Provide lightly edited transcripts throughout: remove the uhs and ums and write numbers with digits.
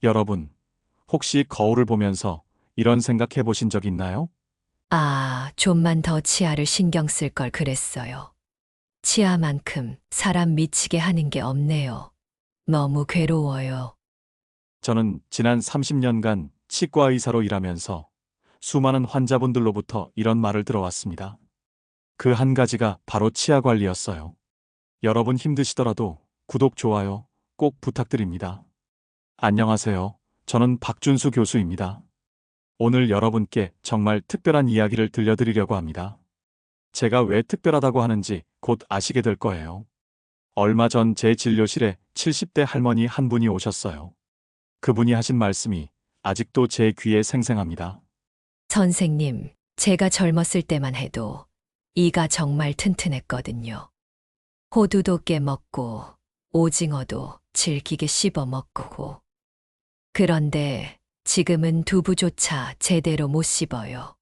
여러분, 혹시 거울을 보면서 이런 생각 해보신 적 있나요? 아, 좀만 더 치아를 신경 쓸 걸 그랬어요. 치아만큼 사람 미치게 하는 게 없네요. 너무 괴로워요. 저는 지난 30년간 치과 의사로 일하면서 수많은 환자분들로부터 이런 말을 들어왔습니다. 그 한 가지가 바로 치아 관리였어요. 여러분 힘드시더라도 구독, 좋아요 꼭 부탁드립니다. 안녕하세요. 저는 박준수 교수입니다. 오늘 여러분께 정말 특별한 이야기를 들려드리려고 합니다. 제가 왜 특별하다고 하는지 곧 아시게 될 거예요. 얼마 전 제 진료실에 70대 할머니 한 분이 오셨어요. 그분이 하신 말씀이 아직도 제 귀에 생생합니다. 선생님, 제가 젊었을 때만 해도 이가 정말 튼튼했거든요. 호두도 깨먹고, 오징어도 질기게 씹어 먹고. 그런데 지금은 두부조차 제대로 못 씹어요.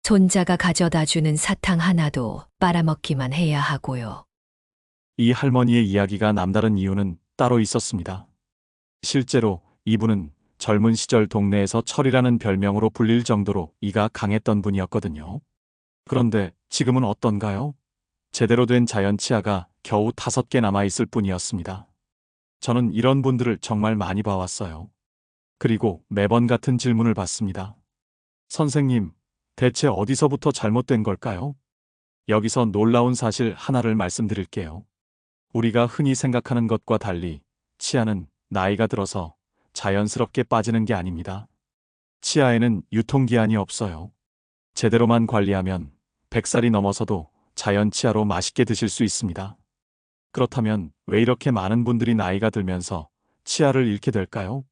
손자가 가져다 주는 사탕 하나도 빨아먹기만 해야 하고요. 이 할머니의 이야기가 남다른 이유는 따로 있었습니다. 실제로 이분은 젊은 시절 동네에서 철이라는 별명으로 불릴 정도로 이가 강했던 분이었거든요. 그런데 지금은 어떤가요? 제대로 된 자연 치아가 겨우 5개 남아있을 뿐이었습니다. 저는 이런 분들을 정말 많이 봐왔어요. 그리고 매번 같은 질문을 받습니다. 선생님, 대체 어디서부터 잘못된 걸까요? 여기서 놀라운 사실 하나를 말씀드릴게요. 우리가 흔히 생각하는 것과 달리 치아는 나이가 들어서 자연스럽게 빠지는 게 아닙니다. 치아에는 유통기한이 없어요. 제대로만 관리하면 100살이 넘어서도 자연 치아로 맛있게 드실 수 있습니다. 그렇다면 왜 이렇게 많은 분들이 나이가 들면서 치아를 잃게 될까요?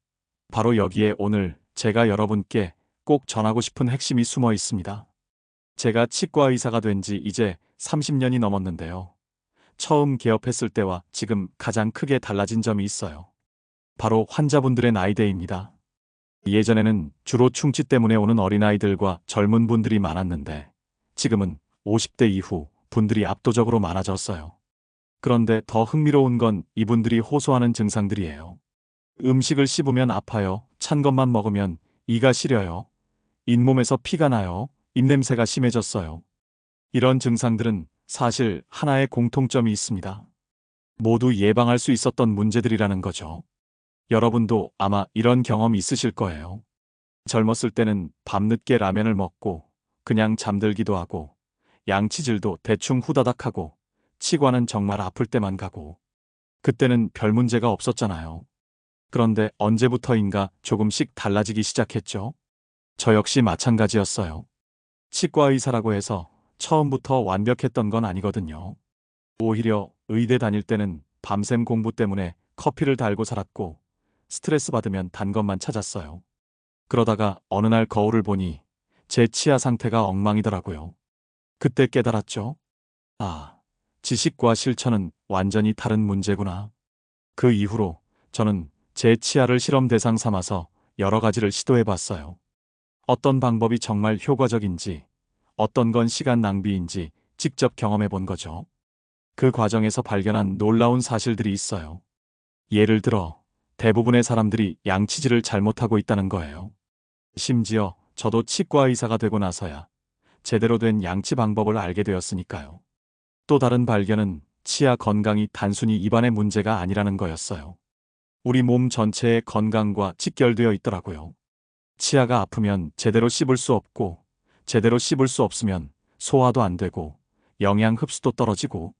바로 여기에 오늘 제가 여러분께 꼭 전하고 싶은 핵심이 숨어 있습니다. 제가 치과 의사가 된 지 이제 30년이 넘었는데요. 처음 개업했을 때와 지금 가장 크게 달라진 점이 있어요. 바로 환자분들의 나이대입니다. 예전에는 주로 충치 때문에 오는 어린아이들과 젊은 분들이 많았는데 지금은 50대 이후 분들이 압도적으로 많아졌어요. 그런데 더 흥미로운 건 이분들이 호소하는 증상들이에요. 음식을 씹으면 아파요. 찬 것만 먹으면 이가 시려요. 잇몸에서 피가 나요. 입냄새가 심해졌어요. 이런 증상들은 사실 하나의 공통점이 있습니다. 모두 예방할 수 있었던 문제들이라는 거죠. 여러분도 아마 이런 경험 있으실 거예요. 젊었을 때는 밤늦게 라면을 먹고 그냥 잠들기도 하고 양치질도 대충 후다닥 하고 치과는 정말 아플 때만 가고 그때는 별 문제가 없었잖아요. 그런데 언제부터인가 조금씩 달라지기 시작했죠. 저 역시 마찬가지였어요. 치과 의사라고 해서 처음부터 완벽했던 건 아니거든요. 오히려 의대 다닐 때는 밤샘 공부 때문에 커피를 달고 살았고 스트레스 받으면 단 것만 찾았어요. 그러다가 어느 날 거울을 보니 제 치아 상태가 엉망이더라고요. 그때 깨달았죠. 아, 지식과 실천은 완전히 다른 문제구나. 그 이후로 저는 제 치아를 실험 대상 삼아서 여러 가지를 시도해 봤어요. 어떤 방법이 정말 효과적인지, 어떤 건 시간 낭비인지 직접 경험해 본 거죠. 그 과정에서 발견한 놀라운 사실들이 있어요. 예를 들어, 대부분의 사람들이 양치질을 잘못하고 있다는 거예요. 심지어 저도 치과 의사가 되고 나서야 제대로 된 양치 방법을 알게 되었으니까요. 또 다른 발견은 치아 건강이 단순히 입안의 문제가 아니라는 거였어요. 우리 몸 전체의 건강과 직결되어 있더라고요. 치아가 아프면 제대로 씹을 수 없고, 제대로 씹을 수 없으면 소화도 안 되고, 영양 흡수도 떨어지고,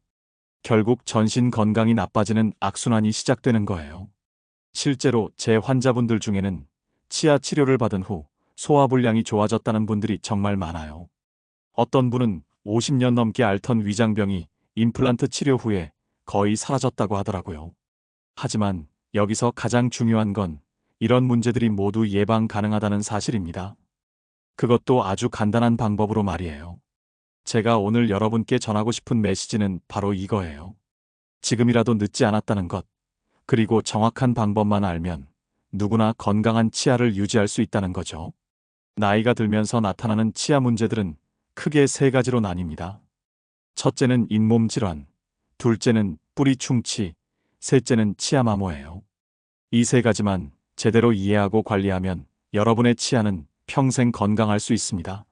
결국 전신 건강이 나빠지는 악순환이 시작되는 거예요. 실제로 제 환자분들 중에는 치아 치료를 받은 후 소화불량이 좋아졌다는 분들이 정말 많아요. 어떤 분은 50년 넘게 앓던 위장병이 임플란트 치료 후에 거의 사라졌다고 하더라고요. 하지만 여기서 가장 중요한 건 이런 문제들이 모두 예방 가능하다는 사실입니다. 그것도 아주 간단한 방법으로 말이에요. 제가 오늘 여러분께 전하고 싶은 메시지는 바로 이거예요. 지금이라도 늦지 않았다는 것, 그리고 정확한 방법만 알면 누구나 건강한 치아를 유지할 수 있다는 거죠. 나이가 들면서 나타나는 치아 문제들은 크게 세 가지로 나뉩니다. 첫째는 잇몸 질환, 둘째는 뿌리 충치, 셋째는 치아 마모예요. 이 세 가지만 제대로 이해하고 관리하면 여러분의 치아는 평생 건강할 수 있습니다.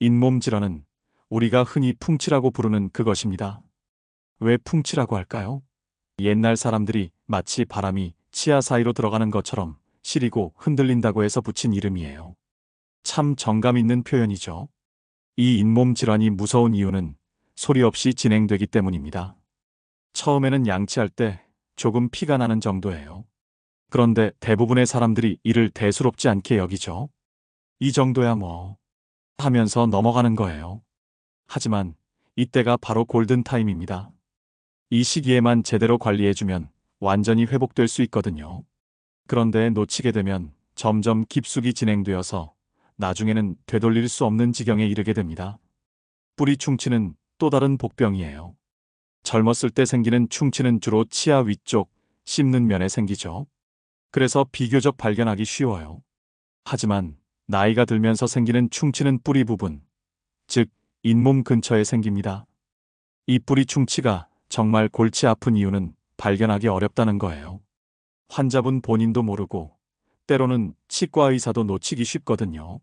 잇몸 질환은 우리가 흔히 풍치라고 부르는 그것입니다. 왜 풍치라고 할까요? 옛날 사람들이 마치 바람이 치아 사이로 들어가는 것처럼 시리고 흔들린다고 해서 붙인 이름이에요. 참 정감 있는 표현이죠. 이 잇몸 질환이 무서운 이유는 소리 없이 진행되기 때문입니다. 처음에는 양치할 때 조금 피가 나는 정도예요. 그런데 대부분의 사람들이 이를 대수롭지 않게 여기죠. 이 정도야 뭐 하면서 넘어가는 거예요. 하지만 이때가 바로 골든타임입니다. 이 시기에만 제대로 관리해주면 완전히 회복될 수 있거든요. 그런데 놓치게 되면 점점 깊숙이 진행되어서 나중에는 되돌릴 수 없는 지경에 이르게 됩니다. 뿌리 충치는 또 다른 복병이에요. 젊었을 때 생기는 충치는 주로 치아 위쪽, 씹는 면에 생기죠. 그래서 비교적 발견하기 쉬워요. 하지만 나이가 들면서 생기는 충치는 뿌리 부분, 즉 잇몸 근처에 생깁니다. 이 뿌리 충치가 정말 골치 아픈 이유는 발견하기 어렵다는 거예요. 환자분 본인도 모르고 때로는 치과 의사도 놓치기 쉽거든요.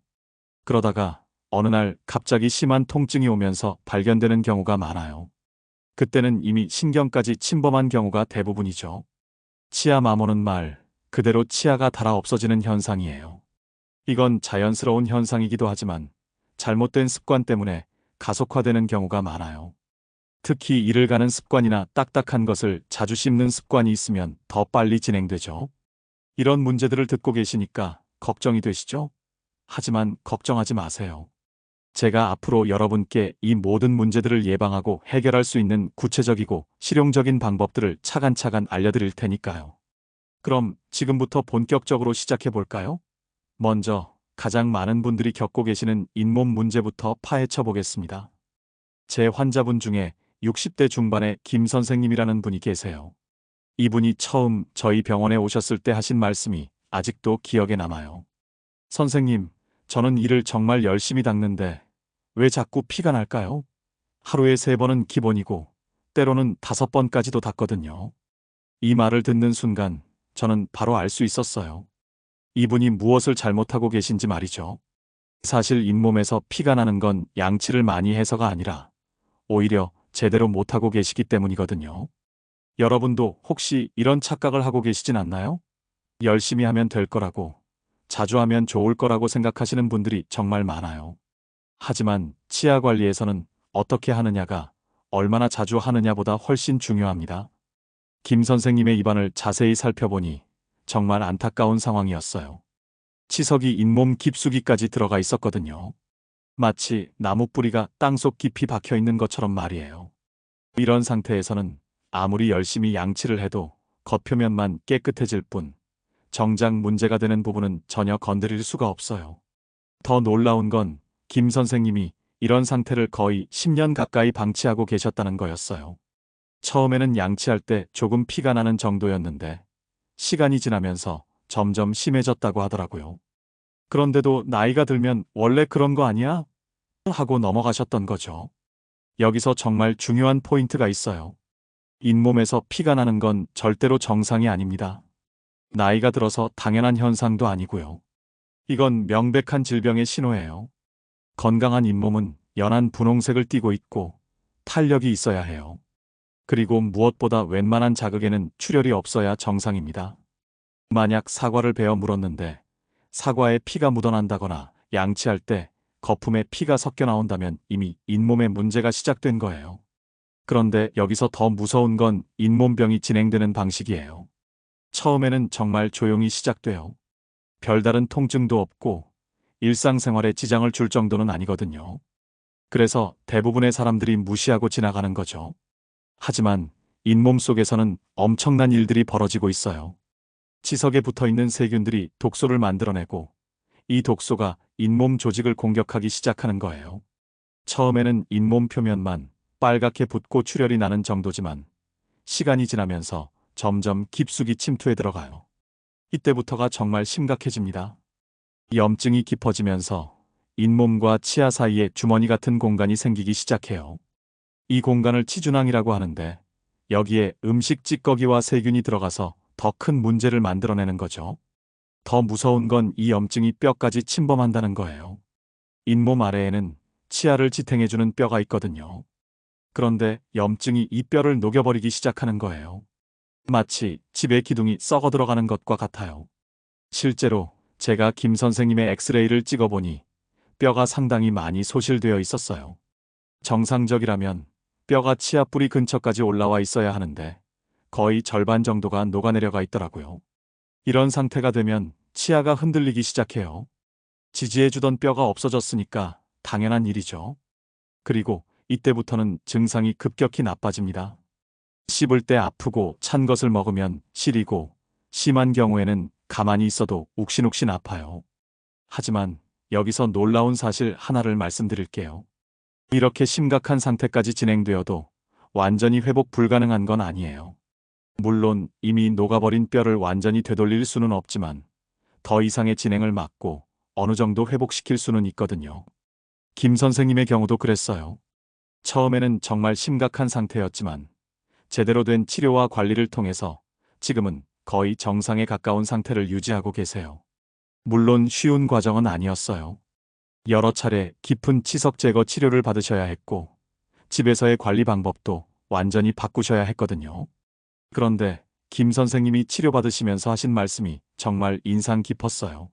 그러다가 어느 날 갑자기 심한 통증이 오면서 발견되는 경우가 많아요. 그때는 이미 신경까지 침범한 경우가 대부분이죠. 치아 마모는 말 그대로 치아가 닳아 없어지는 현상이에요. 이건 자연스러운 현상이기도 하지만 잘못된 습관 때문에 가속화되는 경우가 많아요. 특히 이를 가는 습관이나 딱딱한 것을 자주 씹는 습관이 있으면 더 빨리 진행되죠. 이런 문제들을 듣고 계시니까 걱정이 되시죠? 하지만 걱정하지 마세요. 제가 앞으로 여러분께 이 모든 문제들을 예방하고 해결할 수 있는 구체적이고 실용적인 방법들을 차근차근 알려드릴 테니까요. 그럼 지금부터 본격적으로 시작해 볼까요? 먼저 가장 많은 분들이 겪고 계시는 잇몸 문제부터 파헤쳐 보겠습니다. 제 환자분 중에 60대 중반의 김 선생님이라는 분이 계세요. 이분이 처음 저희 병원에 오셨을 때 하신 말씀이 아직도 기억에 남아요. 선생님, 저는 이를 정말 열심히 닦는데 왜 자꾸 피가 날까요? 하루에 3번은 기본이고 때로는 5번까지도 닦거든요. 이 말을 듣는 순간 저는 바로 알 수 있었어요. 이분이 무엇을 잘못하고 계신지 말이죠. 사실 잇몸에서 피가 나는 건 양치를 많이 해서가 아니라 오히려 제대로 못하고 계시기 때문이거든요. 여러분도 혹시 이런 착각을 하고 계시진 않나요? 열심히 하면 될 거라고, 자주 하면 좋을 거라고 생각하시는 분들이 정말 많아요. 하지만 치아 관리에서는 어떻게 하느냐가 얼마나 자주 하느냐보다 훨씬 중요합니다. 김 선생님의 입안을 자세히 살펴보니 정말 안타까운 상황이었어요. 치석이 잇몸 깊숙이까지 들어가 있었거든요. 마치 나무 뿌리가 땅속 깊이 박혀 있는 것처럼 말이에요. 이런 상태에서는 아무리 열심히 양치를 해도 겉표면만 깨끗해질 뿐 정작 문제가 되는 부분은 전혀 건드릴 수가 없어요. 더 놀라운 건 김 선생님이 이런 상태를 거의 10년 가까이 방치하고 계셨다는 거였어요. 처음에는 양치할 때 조금 피가 나는 정도였는데 시간이 지나면서 점점 심해졌다고 하더라고요. 그런데도 나이가 들면 원래 그런 거 아니야? 하고 넘어가셨던 거죠. 여기서 정말 중요한 포인트가 있어요. 잇몸에서 피가 나는 건 절대로 정상이 아닙니다. 나이가 들어서 당연한 현상도 아니고요. 이건 명백한 질병의 신호예요. 건강한 잇몸은 연한 분홍색을 띠고 있고 탄력이 있어야 해요. 그리고 무엇보다 웬만한 자극에는 출혈이 없어야 정상입니다. 만약 사과를 베어 물었는데 사과에 피가 묻어난다거나 양치할 때 거품에 피가 섞여 나온다면 이미 잇몸에 문제가 시작된 거예요. 그런데 여기서 더 무서운 건 잇몸병이 진행되는 방식이에요. 처음에는 정말 조용히 시작돼요. 별다른 통증도 없고 일상생활에 지장을 줄 정도는 아니거든요. 그래서 대부분의 사람들이 무시하고 지나가는 거죠. 하지만 잇몸 속에서는 엄청난 일들이 벌어지고 있어요. 치석에 붙어있는 세균들이 독소를 만들어내고 이 독소가 잇몸 조직을 공격하기 시작하는 거예요. 처음에는 잇몸 표면만 빨갛게 붓고 출혈이 나는 정도지만 시간이 지나면서 점점 깊숙이 침투해 들어가요. 이때부터가 정말 심각해집니다. 염증이 깊어지면서 잇몸과 치아 사이에 주머니 같은 공간이 생기기 시작해요. 이 공간을 치준항이라고 하는데 여기에 음식 찌꺼기와 세균이 들어가서 더 큰 문제를 만들어내는 거죠. 더 무서운 건 이 염증이 뼈까지 침범한다는 거예요. 잇몸 아래에는 치아를 지탱해주는 뼈가 있거든요. 그런데 염증이 이 뼈를 녹여버리기 시작하는 거예요. 마치 집의 기둥이 썩어 들어가는 것과 같아요. 실제로 제가 김 선생님의 엑스레이를 찍어보니 뼈가 상당히 많이 소실되어 있었어요. 정상적이라면 뼈가 치아 뿌리 근처까지 올라와 있어야 하는데 거의 절반 정도가 녹아내려가 있더라고요. 이런 상태가 되면 치아가 흔들리기 시작해요. 지지해주던 뼈가 없어졌으니까 당연한 일이죠. 그리고 이때부터는 증상이 급격히 나빠집니다. 씹을 때 아프고 찬 것을 먹으면 시리고 심한 경우에는 가만히 있어도 욱신욱신 아파요. 하지만 여기서 놀라운 사실 하나를 말씀드릴게요. 이렇게 심각한 상태까지 진행되어도 완전히 회복 불가능한 건 아니에요. 물론 이미 녹아버린 뼈를 완전히 되돌릴 수는 없지만 더 이상의 진행을 막고 어느 정도 회복시킬 수는 있거든요. 김 선생님의 경우도 그랬어요. 처음에는 정말 심각한 상태였지만 제대로 된 치료와 관리를 통해서 지금은 거의 정상에 가까운 상태를 유지하고 계세요. 물론 쉬운 과정은 아니었어요. 여러 차례 깊은 치석 제거 치료를 받으셔야 했고 집에서의 관리 방법도 완전히 바꾸셔야 했거든요. 그런데 김 선생님이 치료받으시면서 하신 말씀이 정말 인상 깊었어요.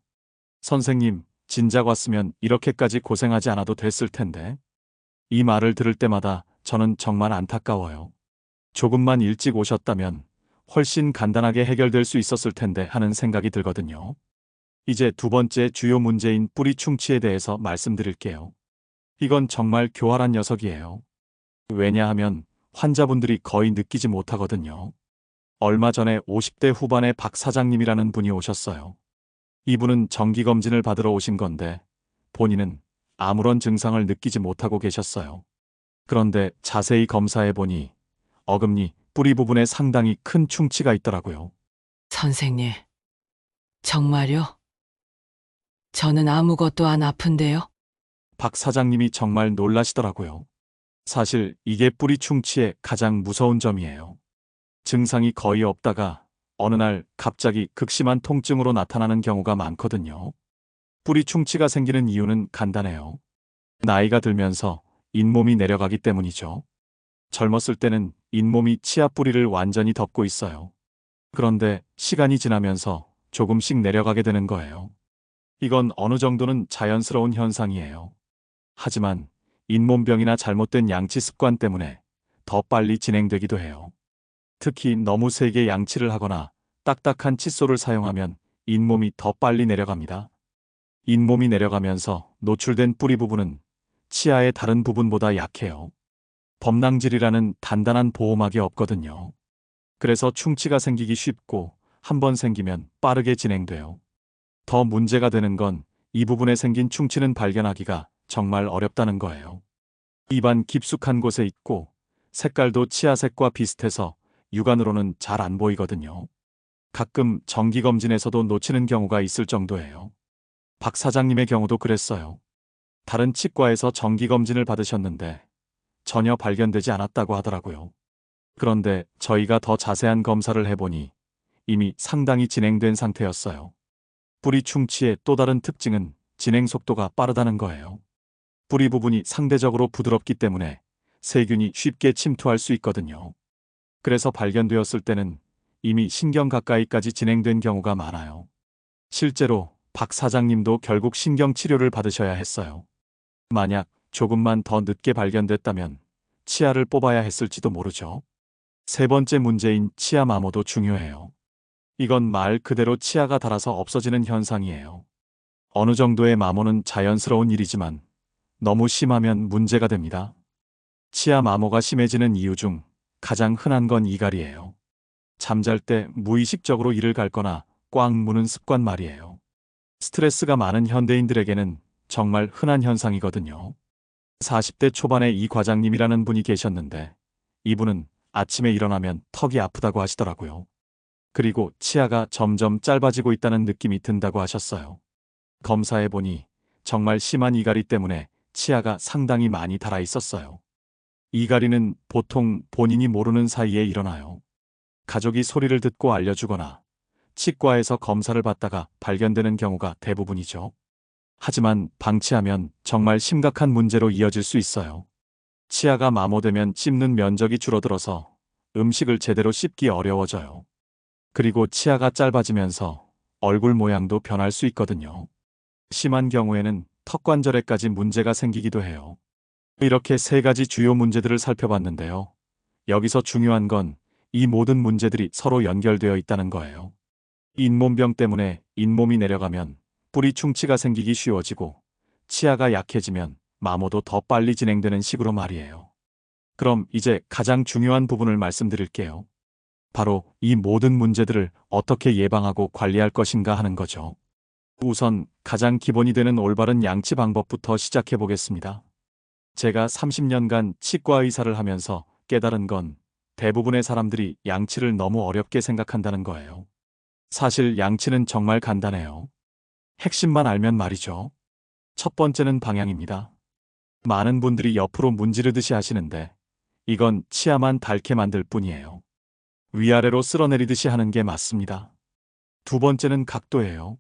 선생님, 진작 왔으면 이렇게까지 고생하지 않아도 됐을 텐데. 이 말을 들을 때마다 저는 정말 안타까워요. 조금만 일찍 오셨다면 훨씬 간단하게 해결될 수 있었을 텐데 하는 생각이 들거든요. 이제 두 번째 주요 문제인 뿌리 충치에 대해서 말씀드릴게요. 이건 정말 교활한 녀석이에요. 왜냐하면 환자분들이 거의 느끼지 못하거든요. 얼마 전에 50대 후반의 박 사장님이라는 분이 오셨어요. 이분은 정기검진을 받으러 오신 건데 본인은 아무런 증상을 느끼지 못하고 계셨어요. 그런데 자세히 검사해보니 어금니, 뿌리 부분에 상당히 큰 충치가 있더라고요. 선생님, 정말요? 저는 아무것도 안 아픈데요? 박 사장님이 정말 놀라시더라고요. 사실 이게 뿌리 충치의 가장 무서운 점이에요. 증상이 거의 없다가 어느 날 갑자기 극심한 통증으로 나타나는 경우가 많거든요. 뿌리 충치가 생기는 이유는 간단해요. 나이가 들면서 잇몸이 내려가기 때문이죠. 젊었을 때는 잇몸이 치아 뿌리를 완전히 덮고 있어요. 그런데 시간이 지나면서 조금씩 내려가게 되는 거예요. 이건 어느 정도는 자연스러운 현상이에요. 하지만 잇몸병이나 잘못된 양치 습관 때문에 더 빨리 진행되기도 해요. 특히 너무 세게 양치를 하거나 딱딱한 칫솔을 사용하면 잇몸이 더 빨리 내려갑니다. 잇몸이 내려가면서 노출된 뿌리 부분은 치아의 다른 부분보다 약해요. 범랑질이라는 단단한 보호막이 없거든요. 그래서 충치가 생기기 쉽고 한번 생기면 빠르게 진행돼요. 더 문제가 되는 건 이 부분에 생긴 충치는 발견하기가 정말 어렵다는 거예요. 입안 깊숙한 곳에 있고 색깔도 치아색과 비슷해서 육안으로는 잘 안 보이거든요. 가끔 정기검진에서도 놓치는 경우가 있을 정도예요. 박 사장님의 경우도 그랬어요. 다른 치과에서 정기검진을 받으셨는데 전혀 발견되지 않았다고 하더라고요. 그런데 저희가 더 자세한 검사를 해보니 이미 상당히 진행된 상태였어요. 뿌리 충치의 또 다른 특징은 진행 속도가 빠르다는 거예요. 뿌리 부분이 상대적으로 부드럽기 때문에 세균이 쉽게 침투할 수 있거든요. 그래서 발견되었을 때는 이미 신경 가까이까지 진행된 경우가 많아요. 실제로 박 사장님도 결국 신경 치료를 받으셔야 했어요. 만약 조금만 더 늦게 발견됐다면 치아를 뽑아야 했을지도 모르죠. 세 번째 문제인 치아 마모도 중요해요. 이건 말 그대로 치아가 닳아서 없어지는 현상이에요. 어느 정도의 마모는 자연스러운 일이지만 너무 심하면 문제가 됩니다. 치아 마모가 심해지는 이유 중 가장 흔한 건 이갈이에요. 잠잘 때 무의식적으로 이를 갈거나 꽉 무는 습관 말이에요. 스트레스가 많은 현대인들에게는 정말 흔한 현상이거든요. 40대 초반에 이 과장님이라는 분이 계셨는데 이분은 아침에 일어나면 턱이 아프다고 하시더라고요. 그리고 치아가 점점 짧아지고 있다는 느낌이 든다고 하셨어요. 검사해보니 정말 심한 이갈이 때문에 치아가 상당히 많이 닳아 있었어요. 이갈이는 보통 본인이 모르는 사이에 일어나요. 가족이 소리를 듣고 알려주거나 치과에서 검사를 받다가 발견되는 경우가 대부분이죠. 하지만 방치하면 정말 심각한 문제로 이어질 수 있어요. 치아가 마모되면 씹는 면적이 줄어들어서 음식을 제대로 씹기 어려워져요. 그리고 치아가 짧아지면서 얼굴 모양도 변할 수 있거든요. 심한 경우에는 턱관절에까지 문제가 생기기도 해요. 이렇게 세 가지 주요 문제들을 살펴봤는데요. 여기서 중요한 건 이 모든 문제들이 서로 연결되어 있다는 거예요. 잇몸병 때문에 잇몸이 내려가면 뿌리 충치가 생기기 쉬워지고 치아가 약해지면 마모도 더 빨리 진행되는 식으로 말이에요. 그럼 이제 가장 중요한 부분을 말씀드릴게요. 바로 이 모든 문제들을 어떻게 예방하고 관리할 것인가 하는 거죠. 우선 가장 기본이 되는 올바른 양치 방법부터 시작해 보겠습니다. 제가 30년간 치과 의사를 하면서 깨달은 건 대부분의 사람들이 양치를 너무 어렵게 생각한다는 거예요. 사실 양치는 정말 간단해요. 핵심만 알면 말이죠. 첫 번째는 방향입니다. 많은 분들이 옆으로 문지르듯이 하시는데 이건 치아만 닳게 만들 뿐이에요. 위아래로 쓸어내리듯이 하는 게 맞습니다. 두 번째는 각도예요.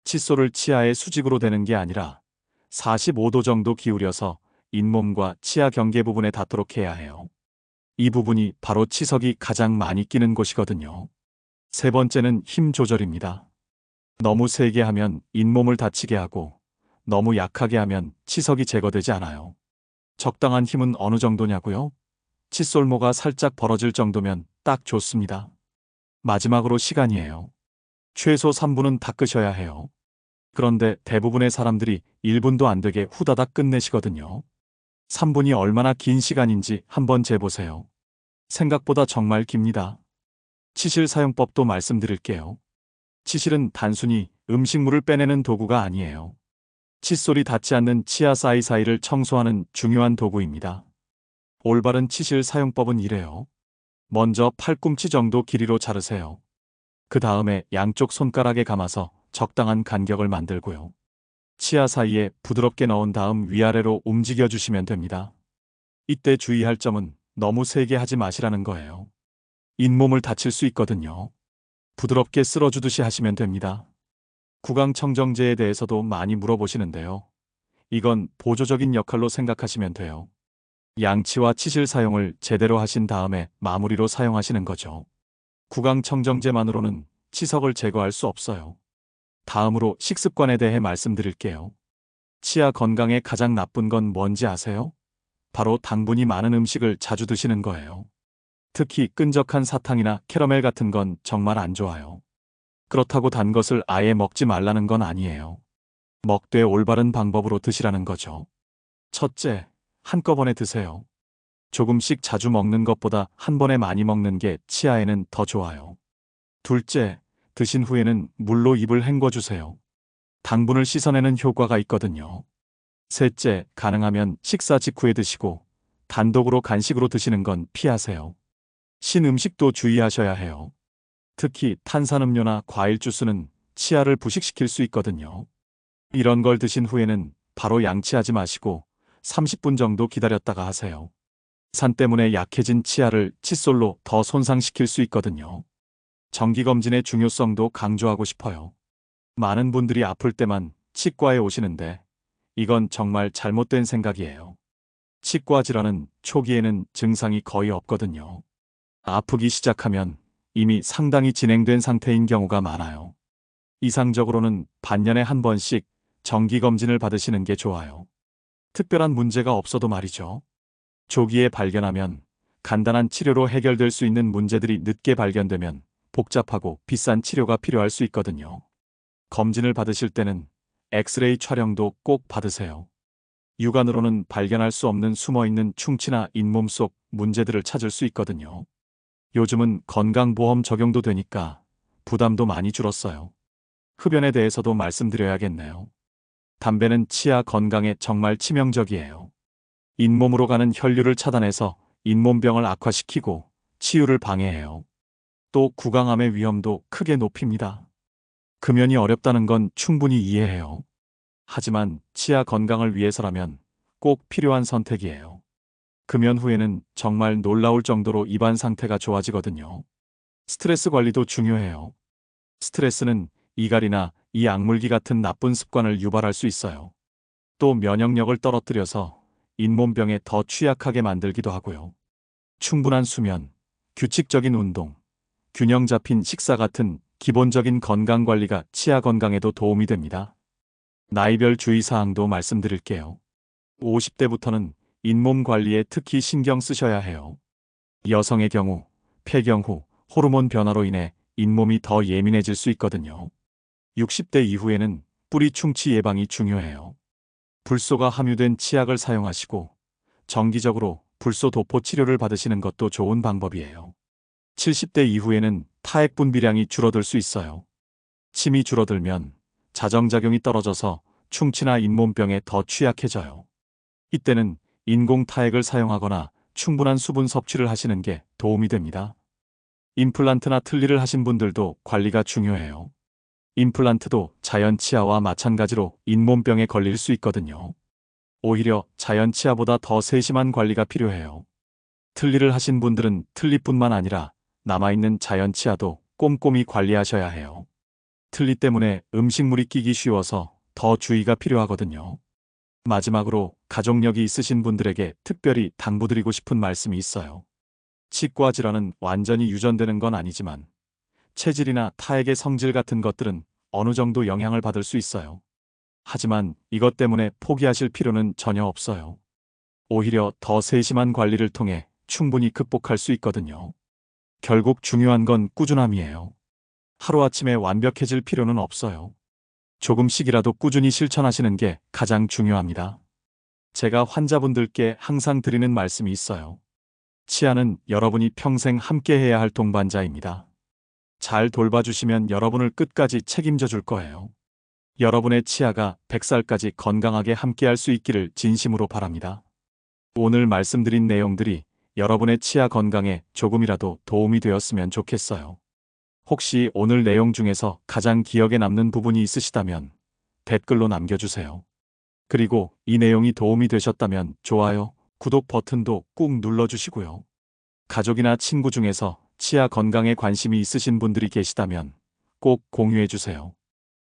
칫솔을 치아의 수직으로 대는 게 아니라 45도 정도 기울여서 잇몸과 치아 경계 부분에 닿도록 해야 해요. 이 부분이 바로 치석이 가장 많이 끼는 곳이거든요. 세 번째는 힘 조절입니다. 너무 세게 하면 잇몸을 다치게 하고 너무 약하게 하면 치석이 제거되지 않아요. 적당한 힘은 어느 정도냐고요? 칫솔모가 살짝 벌어질 정도면 딱 좋습니다. 마지막으로 시간이에요. 최소 3분은 닦으셔야 해요. 그런데 대부분의 사람들이 1분도 안 되게 후다닥 끝내시거든요. 3분이 얼마나 긴 시간인지 한번 재보세요. 생각보다 정말 깁니다. 치실 사용법도 말씀드릴게요. 치실은 단순히 음식물을 빼내는 도구가 아니에요. 칫솔이 닿지 않는 치아 사이사이를 청소하는 중요한 도구입니다. 올바른 치실 사용법은 이래요. 먼저 팔꿈치 정도 길이로 자르세요. 그 다음에 양쪽 손가락에 감아서 적당한 간격을 만들고요. 치아 사이에 부드럽게 넣은 다음 위아래로 움직여 주시면 됩니다. 이때 주의할 점은 너무 세게 하지 마시라는 거예요. 잇몸을 다칠 수 있거든요. 부드럽게 쓸어주듯이 하시면 됩니다. 구강청정제에 대해서도 많이 물어보시는데요. 이건 보조적인 역할로 생각하시면 돼요. 양치와 치실 사용을 제대로 하신 다음에 마무리로 사용하시는 거죠. 구강청정제만으로는 치석을 제거할 수 없어요. 다음으로 식습관에 대해 말씀드릴게요. 치아 건강에 가장 나쁜 건 뭔지 아세요? 바로 당분이 많은 음식을 자주 드시는 거예요. 특히 끈적한 사탕이나 캐러멜 같은 건 정말 안 좋아요. 그렇다고 단 것을 아예 먹지 말라는 건 아니에요. 먹되 올바른 방법으로 드시라는 거죠. 첫째, 한꺼번에 드세요. 조금씩 자주 먹는 것보다 한 번에 많이 먹는 게 치아에는 더 좋아요. 둘째, 드신 후에는 물로 입을 헹궈주세요. 당분을 씻어내는 효과가 있거든요. 셋째, 가능하면 식사 직후에 드시고 단독으로 간식으로 드시는 건 피하세요. 신음식도 주의하셔야 해요. 특히 탄산음료나 과일 주스는 치아를 부식시킬 수 있거든요. 이런 걸 드신 후에는 바로 양치하지 마시고 30분 정도 기다렸다가 하세요. 산 때문에 약해진 치아를 칫솔로 더 손상시킬 수 있거든요. 정기검진의 중요성도 강조하고 싶어요. 많은 분들이 아플 때만 치과에 오시는데 이건 정말 잘못된 생각이에요. 치과 질환은 초기에는 증상이 거의 없거든요. 아프기 시작하면 이미 상당히 진행된 상태인 경우가 많아요. 이상적으로는 반년에 한 번씩 정기검진을 받으시는 게 좋아요. 특별한 문제가 없어도 말이죠. 조기에 발견하면 간단한 치료로 해결될 수 있는 문제들이 늦게 발견되면 복잡하고 비싼 치료가 필요할 수 있거든요. 검진을 받으실 때는 엑스레이 촬영도 꼭 받으세요. 육안으로는 발견할 수 없는 숨어있는 충치나 잇몸 속 문제들을 찾을 수 있거든요. 요즘은 건강보험 적용도 되니까 부담도 많이 줄었어요. 흡연에 대해서도 말씀드려야겠네요. 담배는 치아 건강에 정말 치명적이에요. 잇몸으로 가는 혈류를 차단해서 잇몸병을 악화시키고 치유를 방해해요. 또 구강암의 위험도 크게 높입니다. 금연이 어렵다는 건 충분히 이해해요. 하지만 치아 건강을 위해서라면 꼭 필요한 선택이에요. 금연 후에는 정말 놀라울 정도로 입안 상태가 좋아지거든요. 스트레스 관리도 중요해요. 스트레스는 이갈이나 이 악물기 같은 나쁜 습관을 유발할 수 있어요. 또 면역력을 떨어뜨려서 잇몸병에 더 취약하게 만들기도 하고요. 충분한 수면, 규칙적인 운동, 균형 잡힌 식사 같은 기본적인 건강 관리가 치아 건강에도 도움이 됩니다. 나이별 주의사항도 말씀드릴게요. 50대부터는 잇몸 관리에 특히 신경 쓰셔야 해요. 여성의 경우 폐경 후 호르몬 변화로 인해 잇몸이 더 예민해질 수 있거든요. 60대 이후에는 뿌리 충치 예방이 중요해요. 불소가 함유된 치약을 사용하시고 정기적으로 불소 도포 치료를 받으시는 것도 좋은 방법이에요. 70대 이후에는 타액 분비량이 줄어들 수 있어요. 침이 줄어들면 자정작용이 떨어져서 충치나 잇몸병에 더 취약해져요. 이때는 인공 타액을 사용하거나 충분한 수분 섭취를 하시는 게 도움이 됩니다. 임플란트나 틀니를 하신 분들도 관리가 중요해요. 임플란트도 자연 치아와 마찬가지로 잇몸병에 걸릴 수 있거든요. 오히려 자연 치아보다 더 세심한 관리가 필요해요. 틀니를 하신 분들은 틀니뿐만 아니라 남아있는 자연 치아도 꼼꼼히 관리하셔야 해요. 틀니 때문에 음식물이 끼기 쉬워서 더 주의가 필요하거든요. 마지막으로 가족력이 있으신 분들에게 특별히 당부드리고 싶은 말씀이 있어요. 치과 질환은 완전히 유전되는 건 아니지만 체질이나 타액의 성질 같은 것들은 어느 정도 영향을 받을 수 있어요. 하지만 이것 때문에 포기하실 필요는 전혀 없어요. 오히려 더 세심한 관리를 통해 충분히 극복할 수 있거든요. 결국 중요한 건 꾸준함이에요. 하루아침에 완벽해질 필요는 없어요. 조금씩이라도 꾸준히 실천하시는 게 가장 중요합니다. 제가 환자분들께 항상 드리는 말씀이 있어요. 치아는 여러분이 평생 함께해야 할 동반자입니다. 잘 돌봐주시면 여러분을 끝까지 책임져 줄 거예요. 여러분의 치아가 100살까지 건강하게 함께할 수 있기를 진심으로 바랍니다. 오늘 말씀드린 내용들이 여러분의 치아 건강에 조금이라도 도움이 되었으면 좋겠어요. 혹시 오늘 내용 중에서 가장 기억에 남는 부분이 있으시다면 댓글로 남겨주세요. 그리고 이 내용이 도움이 되셨다면 좋아요, 구독 버튼도 꾹 눌러주시고요. 가족이나 친구 중에서 치아 건강에 관심이 있으신 분들이 계시다면 꼭 공유해주세요.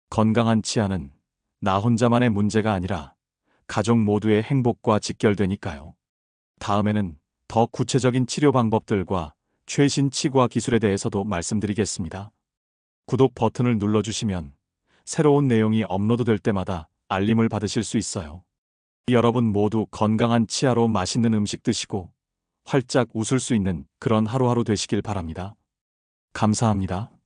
건강한 치아는 나 혼자만의 문제가 아니라 가족 모두의 행복과 직결되니까요. 다음에는 더 구체적인 치료 방법들과 최신 치과 기술에 대해서도 말씀드리겠습니다. 구독 버튼을 눌러주시면 새로운 내용이 업로드될 때마다 알림을 받으실 수 있어요. 여러분 모두 건강한 치아로 맛있는 음식 드시고 활짝 웃을 수 있는 그런 하루하루 되시길 바랍니다. 감사합니다.